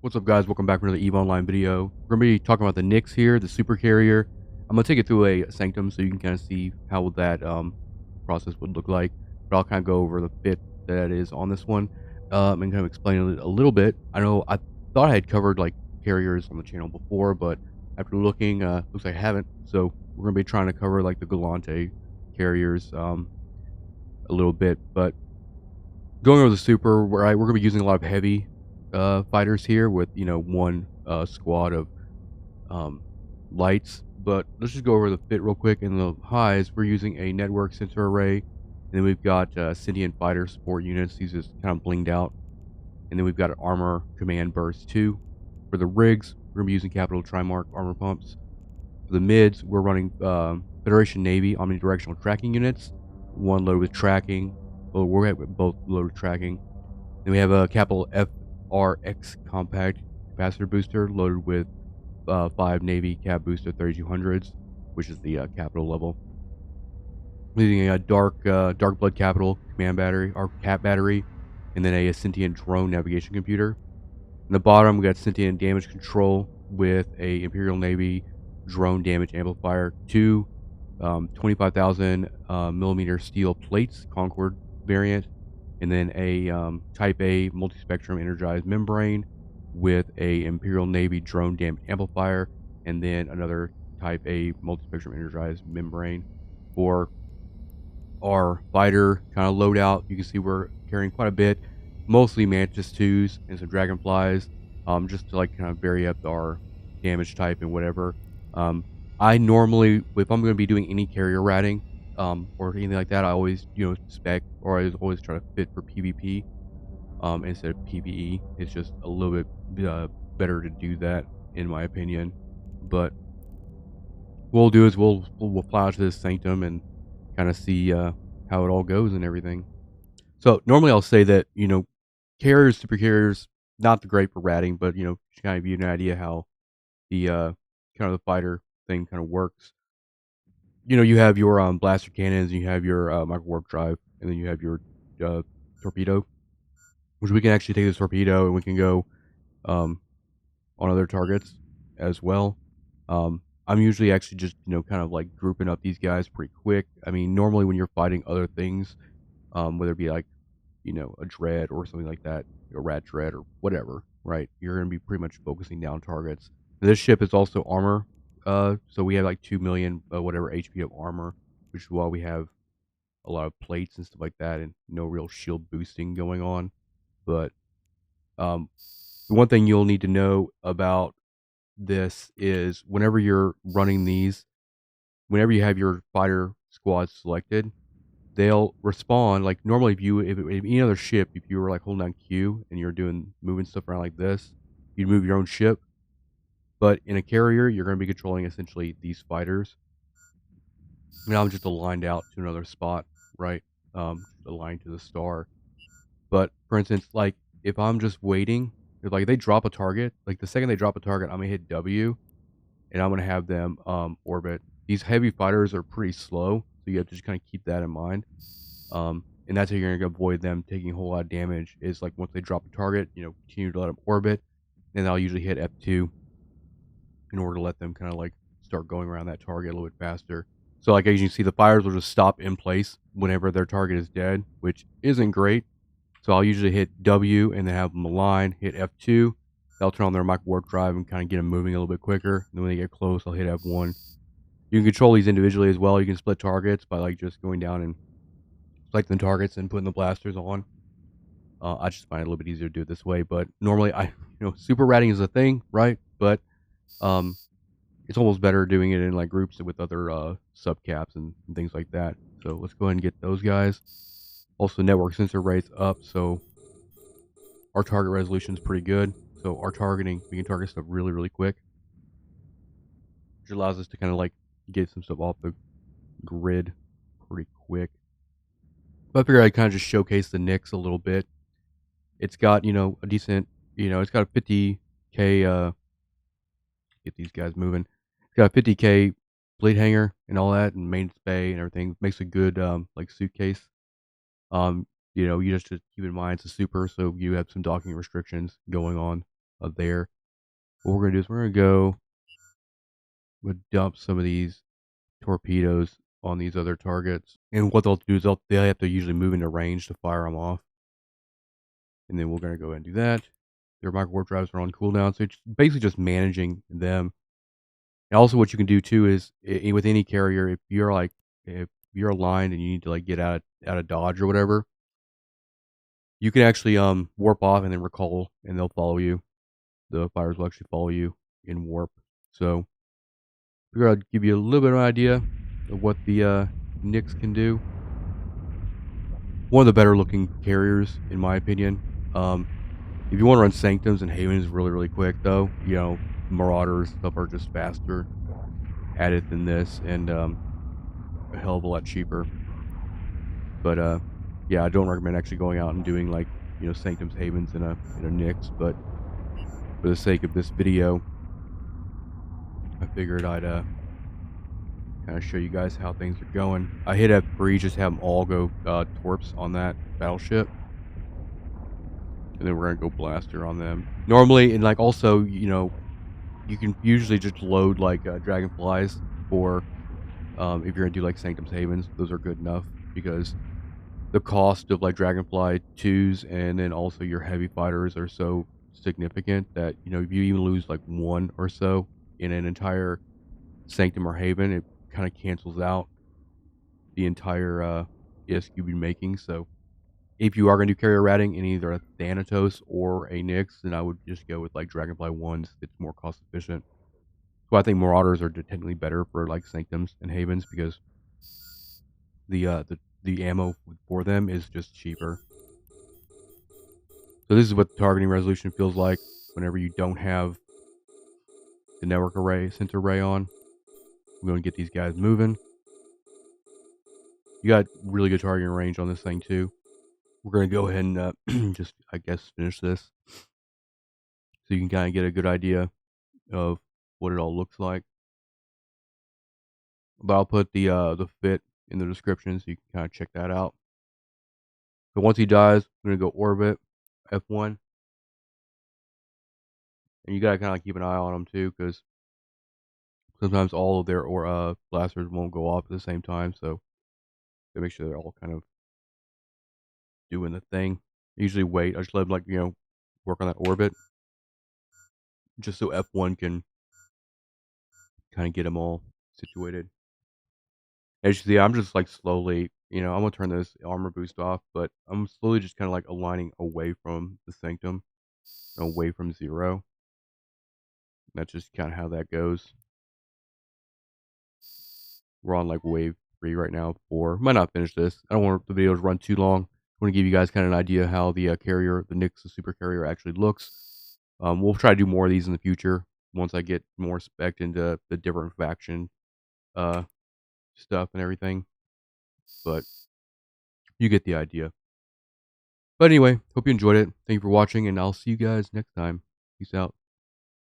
What's up, guys? Welcome back to another EVE Online video. We're going to be talking about the Nyx here, the super carrier. I'm going to take it through a Sanctum so you can kind of see how that process would look like. But I'll kind of go over the fit that is on this one and kind of explain it a little bit. I know I thought I had covered like carriers on the channel before, but after looking, looks like I haven't. So we're going to be trying to cover like the Galante carriers a little bit. But going over the super, we're going to be using a lot of heavy fighters here with one squad of lights. But let's just go over the fit real quick. In the highs, we're using a network sensor array, and then we've got Sentient fighter support units. These is kind of blinged out, and then we've got an armor command burst 2. For the rigs, we're gonna be using Capital Trimark armor pumps. For the mids, we're running Federation Navy omnidirectional tracking units, one loaded with tracking. Well, we're both loaded with tracking. Then we have a Capital FRX compact capacitor booster loaded with 5 Navy Cap Booster 3200s, which is the capital level. Leaving a dark blood capital command battery, or cap battery, and then a Sentient drone navigation computer. In the bottom, we got Sentient damage control with a Imperial Navy drone damage amplifier, 2 25,000 millimeter steel plates, CONCORD variant, and then a Type A Multispectrum Energized membrane with a Imperial Navy drone damage amplifier, and then another Type A Multispectrum Energized membrane. For our fighter kind of loadout, you can see we're carrying quite a bit, mostly Mantis 2s and some Dragonflies, just to like kind of vary up our damage type and whatever. I normally, if I'm going to be doing any carrier ratting or anything like that, I always spec, or I always try to fit for PvP instead of PvE. It's just a little bit better to do that, in my opinion. But what we'll do is we'll fly out to this Sanctum and kind of see how it all goes and everything. So normally I'll say that carriers, super carriers, not the great for ratting, but to kind of give you an idea how the kind of the fighter thing kind of works. You have your blaster cannons, you have your micro warp drive, and then you have your torpedo, which we can actually take this torpedo and we can go on other targets as well. I'm usually actually just kind of like grouping up these guys pretty quick. I mean, normally when you're fighting other things, whether it be like a dread or something like that, a rat dread or whatever, right? You're gonna be pretty much focusing down targets. This ship is also armor. So we have like 2 million whatever HP of armor, which is why we have a lot of plates and stuff like that, and no real shield boosting going on. But the one thing you'll need to know about this is whenever you're running these, whenever you have your fighter squad selected, they'll respond like normally. If any other ship, if you were like holding down Q and you're moving stuff around like this, you'd move your own ship. But in a carrier, you're going to be controlling essentially these fighters. And I'm just aligned out to another spot, right? Aligned to the star. But for instance, like if I'm just waiting, if like they drop a target, like the second they drop a target, I'm gonna hit W, and I'm gonna have them orbit. These heavy fighters are pretty slow, so you have to just kind of keep that in mind. And that's how you're gonna avoid them taking a whole lot of damage. Is like once they drop a target, continue to let them orbit, and I'll usually hit F2 in order to let them kind of like start going around that target a little bit faster. So like as you can see, the fighters will just stop in place whenever their target is dead, which isn't great. So I'll usually hit W and then have them align, hit F2. That'll turn on their micro warp drive and kind of get them moving a little bit quicker. And then when they get close, I'll hit F1. You can control these individually as well. You can split targets by like just going down and selecting the targets and putting the blasters on. I just find it a little bit easier to do it this way. But normally, super ratting is a thing, right? But it's almost better doing it in like groups with other subcaps and things like that. So let's go ahead and get those guys. Also, network sensor rates up, so our target resolution is pretty good. So our targeting, we can target stuff really, really quick, which allows us to kind of like get some stuff off the grid pretty quick. But I figured I'd kind of just showcase the Nyx a little bit. It's got a decent, it's got a 50K. Get these guys moving. It's got a 50K blade hanger and all that, and main bay and everything. Makes a good like suitcase. You just to keep in mind it's a super, so you have some docking restrictions going on there. What we're going to do is we're going to dump some of these torpedoes on these other targets. And what they'll do is they have to usually move into range to fire them off. And then we're going to go ahead and do that. Their micro warp drives are on cooldown, so it's basically just managing them. And also, what you can do too is with any carrier, if you're aligned and you need to like get out of dodge or whatever, you can actually warp off and then recall, and they'll follow you. The fighters will actually follow you in warp. So, I figured I'd give you a little bit of an idea of what the Nyx can do. One of the better looking carriers, in my opinion. If you want to run Sanctums and Havens really, really quick, though, you know, Marauders stuff are just faster at it than this, and a hell of a lot cheaper. But yeah, I don't recommend actually going out and doing like, you know, Sanctums, Havens in a Nyx. But for the sake of this video, I figured I'd kind of show you guys how things are going. I hit F3, just have them all go torps on that battleship. And then we're going to go blaster on them. Normally, and like also, you know, you can usually just load like Dragonflies for if you're going to do like Sanctums Havens. Those are good enough because the cost of like Dragonfly 2s and then also your heavy fighters are so significant that, you know, if you even lose like one or so in an entire Sanctum or Haven, it kind of cancels out the entire ESQ you've been making. So if you are going to do carrier ratting in either a Thanatos or a Nyx, then I would just go with like Dragonfly 1s. It's more cost efficient. So I think Marauders are technically better for like Sanctums and Havens because the ammo for them is just cheaper. So this is what the targeting resolution feels like whenever you don't have the network array, center array on. I'm going to get these guys moving. You got really good targeting range on this thing too. We're going to go ahead and just, I guess, finish this so you can kind of get a good idea of what it all looks like. But I'll put the fit in the description so you can kind of check that out. But once he dies, I'm going to go orbit, F1. And you got to kind of keep an eye on them too, because sometimes all of their blasters won't go off at the same time. So they make sure they're all kind of doing the thing. I usually wait. I just let them, like, you know, work on that orbit, just so F1 can kind of get them all situated. As you see, I'm just like slowly, you know, I'm gonna turn this armor boost off, but I'm slowly just kind of like aligning away from the Sanctum, away from 0. That's just kind of how that goes. We're on like wave 3 right now. 4. Might not finish this. I don't want the video to run too long. I want to give you guys kind of an idea how the carrier, the Nyx, the super carrier, actually looks. We'll try to do more of these in the future once I get more spec'd into the different faction stuff and everything. But you get the idea. But anyway, hope you enjoyed it. Thank you for watching, and I'll see you guys next time. Peace out.